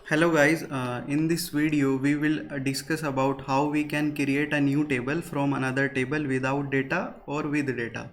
Hello guys, in this video we will discuss about how we can create a new table from another table without data or with data।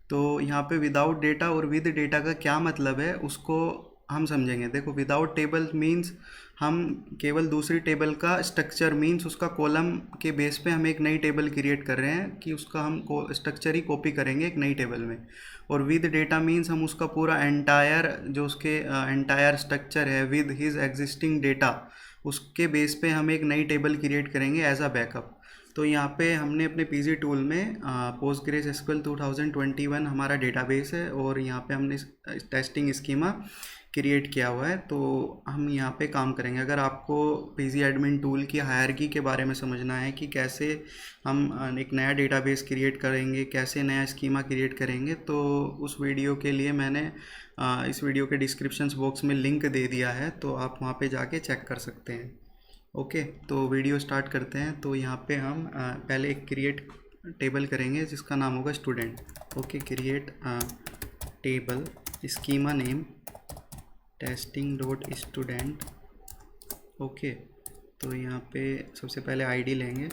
तो यहाँ पे without data और with data का क्या मतलब है उसको हम समझेंगे। देखो, विदाउट टेबल मीन्स हम केवल दूसरी टेबल का स्ट्रक्चर मीन्स उसका कॉलम के बेस पे हम एक नई टेबल क्रिएट कर रहे हैं कि उसका हम स्ट्रक्चर ही कॉपी करेंगे एक नई टेबल में। और विद डेटा मीन्स हम उसका पूरा एंटायर जो उसके एंटायर स्ट्रक्चर है विद हिज एग्जिस्टिंग डेटा उसके बेस पे हम एक नई टेबल क्रिएट करेंगे एज अ बैकअप। तो यहाँ पे हमने अपने पीजी टूल में पोस्टग्रेस एसक्यूएल 2021 हमारा डेटाबेस है और यहाँ पे हमने टेस्टिंग स्कीमा क्रिएट किया हुआ है। तो हम यहाँ पे काम करेंगे। अगर आपको पीजी एडमिन टूल की हायरार्की के बारे में समझना है कि कैसे हम एक नया डेटाबेस क्रिएट करेंगे, कैसे नया स्कीमा क्रिएट करेंगे, तो उस वीडियो के लिए मैंने इस वीडियो के डिस्क्रिप्शन बॉक्स में लिंक दे दिया है, तो आप वहाँ पे जाके चेक कर सकते हैं। ओके, तो वीडियो स्टार्ट करते हैं। तो यहाँ पे हम पहले एक क्रिएट टेबल करेंगे जिसका नाम होगा student. Okay, create table, schema name testing dot student. Okay, तो यहाँ पे सबसे पहले आईडी लेंगे,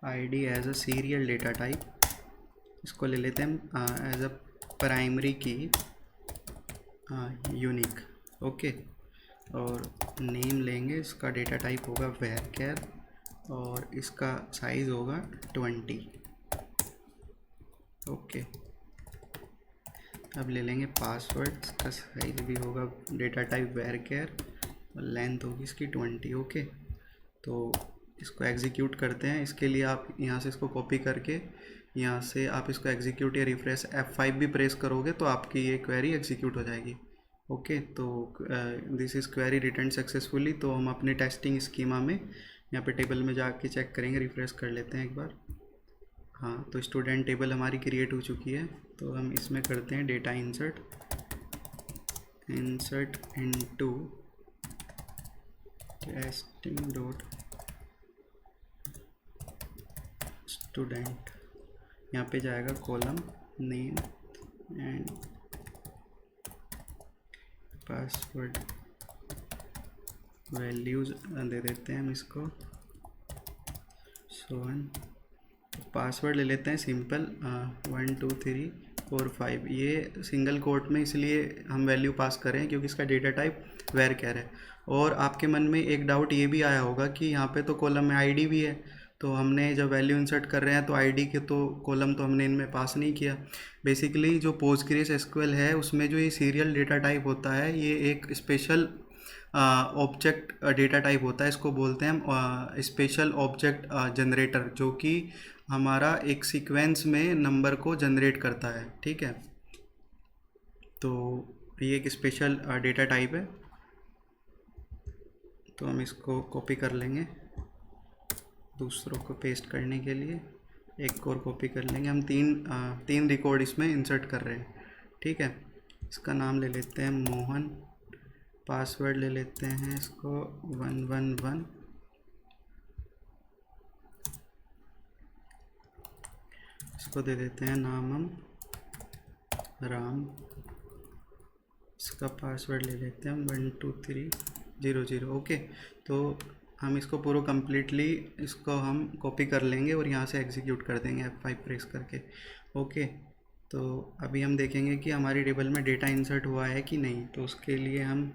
ID as a serial data type, इसको ले लेते हैं as a primary key unique. Okay, और नेम लेंगे, इसका डेटा टाइप होगा varchar और इसका साइज़ होगा 20। ओके, अब ले लेंगे पासवर्ड, इसका साइज भी होगा डेटा टाइप varchar और लेंथ होगी इसकी 20। ओके, तो इसको एग्जीक्यूट करते हैं। इसके लिए आप यहाँ से इसको कॉपी करके यहाँ से आप इसको एग्जीक्यूट या रिफ्रेश F5 भी प्रेस करोगे तो आपकी ये क्वेरी एग्जीक्यूट हो जाएगी। ओके, तो this is query return successfully. तो हम अपने टेस्टिंग स्कीमा में यहाँ पे टेबल में जाके चेक करेंगे, रिफ्रेश कर लेते हैं एक बार। हाँ, तो स्टूडेंट टेबल हमारी क्रिएट हो चुकी है। तो हम इसमें करते हैं data insert into testing dot student. यहाँ पे जाएगा column name and password values दे देते हैं हम इसको। पासवर्ड ले लेते हैं सिंपल 1 2 3 4 5। ये सिंगल कोट में इसलिए हम वैल्यू पास करें क्योंकि इसका डेटा टाइप varchar है। और आपके मन में एक डाउट ये भी आया होगा कि यहाँ पे तो कॉलम में आईडी भी है, तो हमने जब वैल्यू इंसर्ट कर रहे हैं तो आईडी के तो कॉलम तो हमने इनमें पास नहीं किया। बेसिकली जो पोस्टग्रेस एसक्यूएल है उसमें जो ये सीरियल डेटा टाइप होता है ये एक स्पेशल ऑब्जेक्ट डेटा टाइप होता है। इसको बोलते हैं हम स्पेशल ऑब्जेक्ट जनरेटर, जो कि हमारा एक सीक्वेंस में नंबर को जनरेट करता है। ठीक है, तो ये एक स्पेशल डेटा टाइप है। तो हम इसको कॉपी कर लेंगे दूसरों को पेस्ट करने के लिए, एक और कॉपी कर लेंगे। हम तीन रिकॉर्ड इसमें इंसर्ट कर रहे हैं। ठीक है, इसका नाम ले लेते हैं मोहन, पासवर्ड ले लेते हैं इसको 111, इसको दे देते हैं नाम हम राम, इसका पासवर्ड ले लेते हैं 12300। ओके, तो हम इसको पूरा कम्प्लीटली इसको हम कॉपी कर लेंगे और यहाँ से एग्जीक्यूट कर देंगे F5 प्रेस करके। ओके, तो अभी हम देखेंगे कि हमारी टेबल में डेटा इंसर्ट हुआ है कि नहीं। तो उसके लिए हम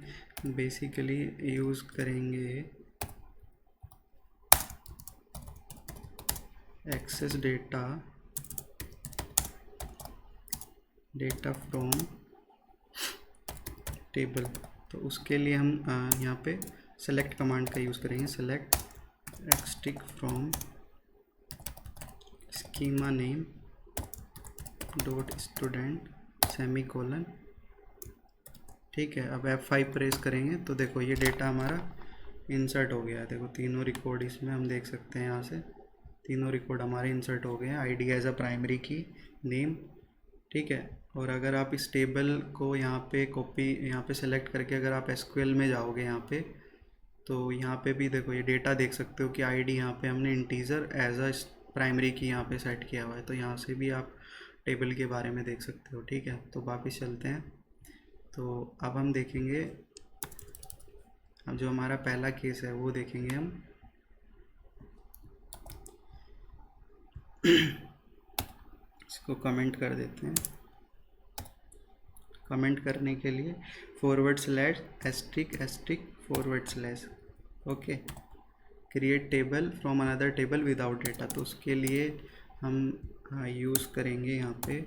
बेसिकली यूज़ करेंगे एक्सेस डेटा फ्रॉम टेबल। तो उसके लिए हम यहाँ पे सेलेक्ट कमांड का यूज़ करेंगे, select asterisk from schema name dot student semicolon. ठीक है, अब F5 प्रेस करेंगे तो देखो ये डेटा हमारा इंसर्ट हो गया है। देखो तीनों रिकॉर्ड इसमें हम देख सकते हैं, यहाँ से तीनों रिकॉर्ड हमारे इंसर्ट हो गए हैं। आईडी एज अ प्राइमरी की, नेम। ठीक है, और अगर आप इस टेबल को यहाँ पे कॉपी यहाँ पे सेलेक्ट करके अगर आप एसक्यूएल में जाओगे यहाँ पे, तो यहाँ पे भी देखो ये डेटा देख सकते हो कि आईडी यहाँ पे हमने इंटीजर एज अ प्राइमरी की यहाँ पे सेट किया हुआ है। तो यहाँ से भी आप टेबल के बारे में देख सकते हो। ठीक है, तो वापस चलते हैं। तो अब हम देखेंगे जो हमारा पहला केस है वो देखेंगे हम। इसको कमेंट कर देते हैं। कमेंट करने के लिए /***/ okay, create table from another table without data. तो उसके लिए हम यूज़ करेंगे यहाँ पे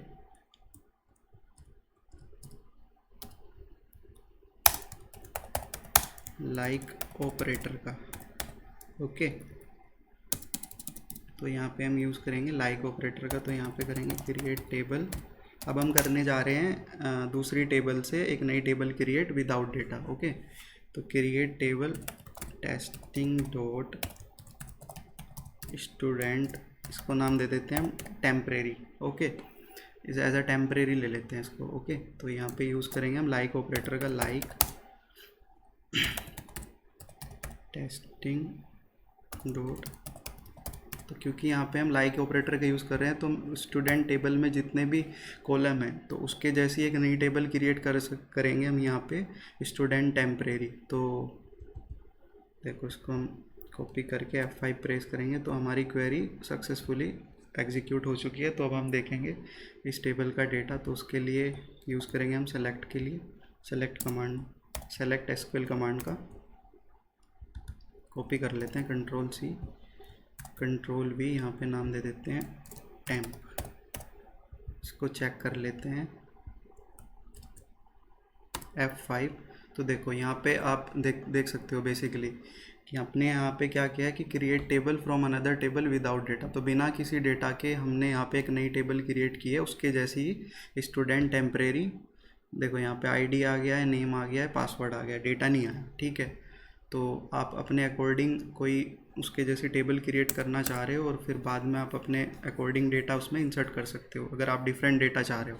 लाइक ऑपरेटर का। ओके, तो यहाँ पे हम यूज़ करेंगे लाइक ऑपरेटर का। तो यहाँ पे करेंगे क्रिएट टेबल। अब हम करने जा रहे हैं दूसरी टेबल से एक नई table create without data. Okay, तो create table testing dot student, इसको नाम दे देते हैं हम टेम्परेरी। ओके, इसे एज अ टेम्परेरी ले लेते हैं इसको। ओके, तो यहाँ पे यूज़ करेंगे हम लाइक ऑपरेटर का, लाइक टेस्टिंग डॉट। तो क्योंकि यहाँ पे हम लाइक ऑपरेटर का यूज़ कर रहे हैं तो स्टूडेंट टेबल में जितने भी कॉलम हैं तो उसके जैसी एक नई टेबल क्रिएट करेंगे हम यहाँ पे स्टूडेंट टेम्परेरी। तो देखो, इसको हम कॉपी करके F5 प्रेस करेंगे तो हमारी क्वेरी सक्सेसफुली एग्जीक्यूट हो चुकी है। तो अब हम देखेंगे इस टेबल का डेटा। तो उसके लिए यूज़ करेंगे हम सेलेक्ट के लिए select command, select SQL command का कॉपी कर लेते हैं, Ctrl+C Ctrl+V, यहाँ पे नाम दे देते हैं टेम्प। इसको चेक कर लेते हैं F5। तो देखो यहाँ पे आप देख सकते हो बेसिकली कि आपने यहाँ पे क्या किया है कि create table from another table without data. तो बिना किसी डेटा के हमने यहाँ पे एक नई टेबल क्रिएट की है, उसके जैसी ही स्टूडेंट टेम्परेरी। देखो यहाँ पे ID आ गया है, नेम आ गया है, पासवर्ड आ गया है, डेटा नहीं आया। ठीक है, तो आप अपने अकॉर्डिंग कोई उसके जैसी टेबल क्रिएट करना चाह रहे हो और फिर बाद में आप अपने अकॉर्डिंग डेटा उसमें इंसर्ट कर सकते हो अगर आप डिफरेंट डेटा चाह रहे हो।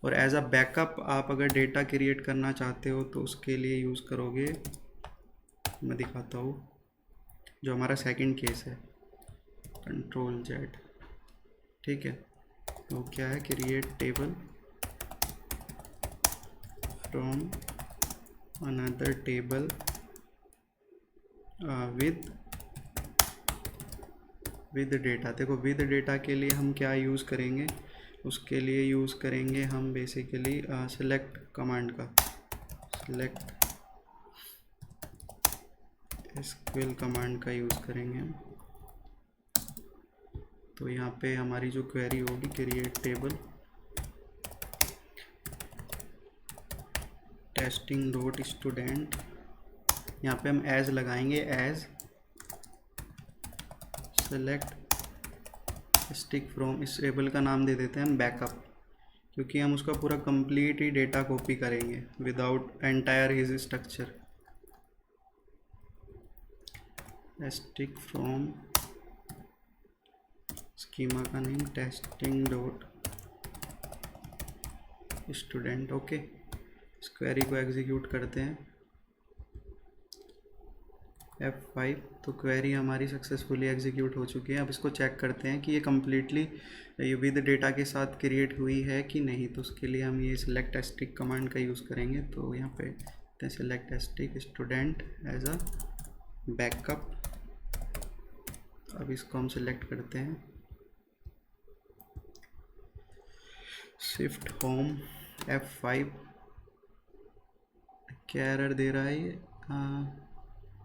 और एज अ बैकअप आप अगर डेटा क्रिएट करना चाहते हो तो उसके लिए यूज़ करोगे, मैं दिखाता हूँ जो हमारा सेकंड केस है, Ctrl+Z। ठीक है, तो क्या है, create table from another table with data. देखो विद डेटा के लिए हम क्या यूज़ करेंगे, उसके लिए यूज़ करेंगे हम बेसिकली सेलेक्ट कमांड का, सेलेक्ट SQL कमांड का यूज़ करेंगे हम। तो यहाँ पे हमारी जो क्वेरी होगी create table testing dot student, यहाँ पे हम एज लगाएंगे, एज सेलेक्ट स्टिक फ्रॉम। इस टेबल का नाम दे देते हैं हम बैकअप, क्योंकि हम उसका पूरा कंप्लीट ही डेटा कॉपी करेंगे without entire his structure. Stick from, schema का name testing dot student. Okay, इस क्वेरी को एग्जीक्यूट करते हैं F5। तो क्वेरी हमारी सक्सेसफुली एग्जीक्यूट हो चुकी है। अब इसको चेक करते हैं कि ये कम्प्लीटली विद डेटा के साथ क्रिएट हुई है कि नहीं। तो उसके लिए हम ये सेलेक्ट स्टिक कमांड का यूज़ करेंगे। तो यहाँ पे select stick student as a backup. अब इसको हम सेलेक्ट करते हैं, शिफ्ट होम F5। क्या एरर दे रहा है ये,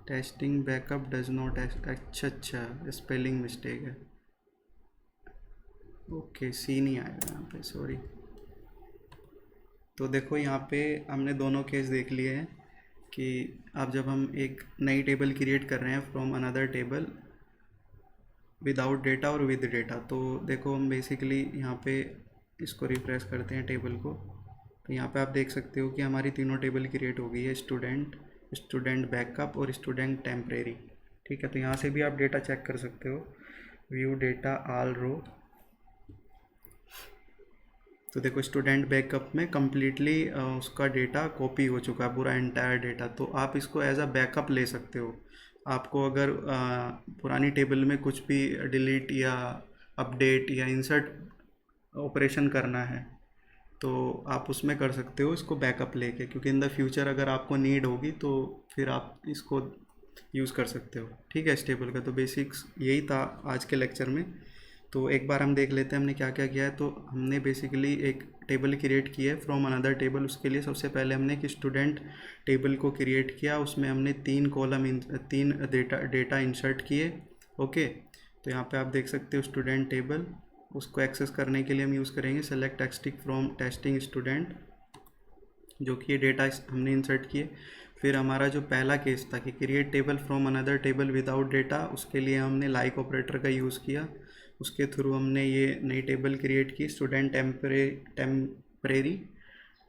टेस्टिंग बैकअप डज नॉट, अच्छा स्पेलिंग मिस्टेक है। ओके, सी नहीं आएगा यहाँ पे, सॉरी। तो देखो यहाँ पे हमने दोनों केस देख लिए हैं कि अब जब हम एक नई टेबल क्रिएट कर रहे हैं from another table without data और विद डेटा। तो देखो हम बेसिकली यहाँ पे इसको रिफ्रेश करते हैं टेबल को। तो यहाँ पे आप देख सकते हो कि हमारी तीनों टेबल क्रिएट हो गई है, स्टूडेंट, स्टूडेंट बैकअप और स्टूडेंट टेम्परेरी। ठीक है, तो यहाँ से भी आप डेटा चेक कर सकते हो, व्यू डेटा ऑल रो। तो देखो स्टूडेंट बैकअप में कम्प्लीटली उसका डेटा कॉपी हो चुका है, पूरा एंटायर डेटा। तो आप इसको एज अ बैकअप ले सकते हो। आपको अगर पुरानी टेबल में कुछ भी डिलीट या अपडेट या इंसर्ट ऑपरेशन करना है तो आप उसमें कर सकते हो इसको बैकअप लेके, क्योंकि इन द फ्यूचर अगर आपको नीड होगी तो फिर आप इसको यूज़ कर सकते हो। ठीक है, इस टेबल का तो बेसिक्स यही था आज के लेक्चर में। तो एक बार हम देख लेते हैं हमने क्या क्या किया है। तो हमने बेसिकली एक टेबल क्रिएट की है फ्रॉम अनदर टेबल। उसके लिए सबसे पहले हमने एक स्टूडेंट टेबल को क्रिएट किया, उसमें हमने 3 डेटा इंसर्ट किए। ओके, तो यहाँ पे आप देख सकते हो स्टूडेंट टेबल। उसको एक्सेस करने के लिए हम यूज़ करेंगे select texting from testing student, जो कि ये डेटा हमने इंसर्ट किए। फिर हमारा जो पहला केस था कि create table from another table without data, उसके लिए हमने लाइक ऑपरेटर का यूज़ किया। उसके थ्रू हमने ये नई टेबल क्रिएट की स्टूडेंट टेम्परेरी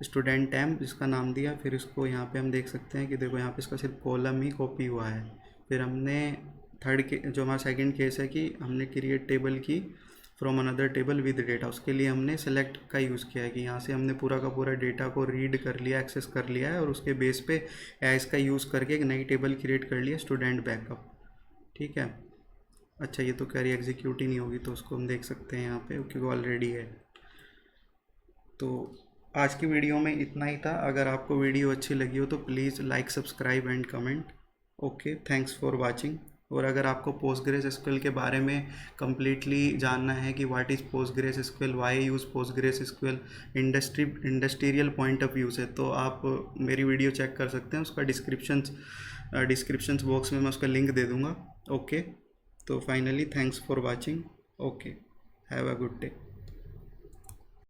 स्टूडेंट टेम्प, जिसका नाम दिया। फिर इसको यहाँ पे हम देख सकते हैं कि देखो यहाँ पे इसका सिर्फ कॉलम ही कॉपी हुआ है। फिर हमने थर्ड के जो हमारा सेकंड केस है कि हमने क्रिएट टेबल की from another table with data, उसके लिए हमने सेलेक्ट का यूज़ किया है कि यहाँ से हमने पूरा का पूरा डेटा को रीड कर लिया, एक्सेस कर लिया है, और उसके बेस पे एज का यूज़ करके एक नई टेबल क्रिएट कर लिया स्टूडेंट बैकअप। ठीक है, अच्छा ये तो क्वेरी एग्जीक्यूट ही नहीं होगी, तो उसको हम देख सकते हैं यहाँ पे क्योंकि ऑलरेडी है। तो आज की वीडियो में इतना ही था। अगर आपको वीडियो अच्छी लगी हो तो please like, subscribe and comment. Okay, thanks for watching. और अगर आपको पोस्टग्रेस एसक्यूएल के बारे में कम्प्लीटली जानना है कि what is Postgres SQL, why use Postgres SQL industrial point of view से, तो आप मेरी वीडियो चेक कर सकते हैं। उसका डिस्क्रिप्शन बॉक्स में मैं उसका लिंक दे दूँगा। ओके, तो finally thanks for watching. Okay, have a good day.